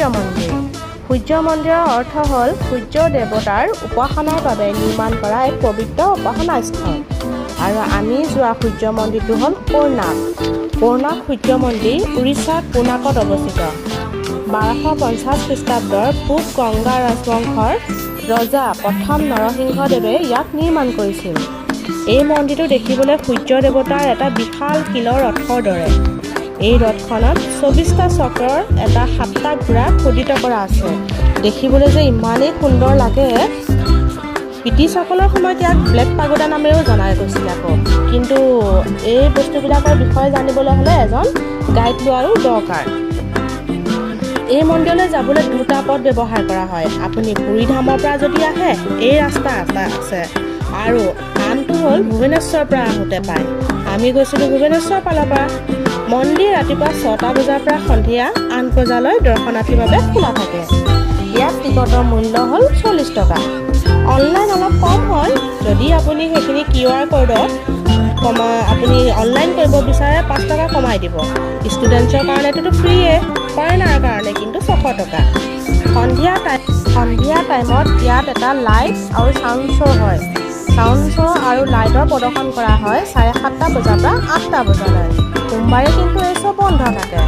সূৰ্য মন্দিৰ। সূৰ্য মন্দিৰৰ অৰ্থ হ'ল সূৰ্য দেৱতাৰ উপাসনাৰ বাবে নিৰ্মাণ কৰা এক পবিত্ৰ উপাসনা স্থল। আৰু আমি যোৱা সূৰ্য মন্দিৰটো হ'ল কোণাৰ্ক। কোণাৰ্ক সূৰ্য মন্দিৰ উৰিষ্যাৰ কোণাৰ্কত অৱস্থিত। 1250 খ্ৰীষ্টাব্দৰ পূব গংগা ৰাজবংশৰ ৰজা প্ৰথম নৰসিংহদেৱে ইয়াক নিৰ্মাণ কৰিছিল। এই মন্দিৰটো দেখিবলৈ সূৰ্য দেৱতাৰ এটা বিশাল শিলৰ ৰথৰ দৰে। এই ৰথখনত 24টা চক্ৰৰ এটা 7টা ঘোঁৰা খোদিত কৰা আছে। দেখিবলৈ যে ইমানেই সুন্দৰ লাগে। ব্ৰিটিছসকলৰ সময়ত ইয়াক ব্লেক পাগোডা নামেৰেও জনা গৈছিল আকৌ। কিন্তু এই বস্তুবিলাকৰ বিষয়ে জানিবলৈ হ'লে এজন গাইড লোৱাৰো দৰকাৰ। এই মন্দিৰলৈ যাবলৈ দুটা পথ ব্যৱহাৰ কৰা হয়। আপুনি বুঢ়ীধামৰ পৰা যদি আহে এই ৰাস্তা এটা আছে, আৰু আনটো হ'ল ভুৱনেশ্বৰ পৰা আহোঁতে পায়। আমি গৈছিলোঁ ভুৱনেশ্বৰ ফালৰ পৰা। মন্দিৰ ৰাতিপুৱা 6টা বজাৰ পৰা সন্ধিয়া 8 বজালৈ দৰ্শনাৰ্থীৰ বাবে খোলা থাকে। ইয়াত টিকটৰ মূল্য হ'ল 40 টকা। অনলাইন অলপ কম হয়। যদি আপুনি সেইখিনি QR ক'ডত আপুনি অনলাইন কৰিব বিচাৰে 5 টকা কমাই দিব। ষ্টুডেণ্টছৰ কাৰণেতো ফ্ৰীয়ে, ফৰেনাৰৰ কাৰণে কিন্তু 600 টকা। সন্ধিয়া টাইমত ইয়াত এটা লাইট আৰু চাউণ্ড শ্ব' হয়। চাউণ্ড শ্ব' আৰু লাইটৰ প্ৰদৰ্শন কৰা হয় 7:30 বজাৰ পৰা 8টা বজালৈ। সোমবাৰে কিন্তু এই চব বন্ধ থাকে।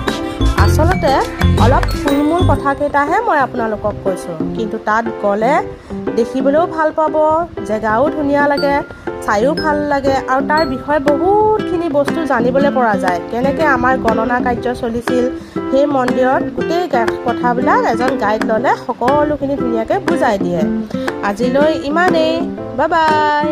আচলতে অলপ থুলমূল কথাকেইটাহে মই আপোনালোকক কৈছোঁ, কিন্তু তাত গ'লে দেখিবলৈও ভাল পাব, জেগাও ধুনীয়া লাগে, চায়ো ভাল লাগে, আৰু তাৰ বিষয়ে বহুতখিনি বস্তু জানিবলৈ পৰা যায়। কেনেকৈ আমাৰ গণনা কাৰ্য চলিছিল সেই মন্দিৰত, গোটেই কথাবিলাক এজন গাইড ল'লে সকলোখিনি ধুনীয়াকৈ বুজাই দিয়ে। আজিলৈ ইমানেই। Bye bye.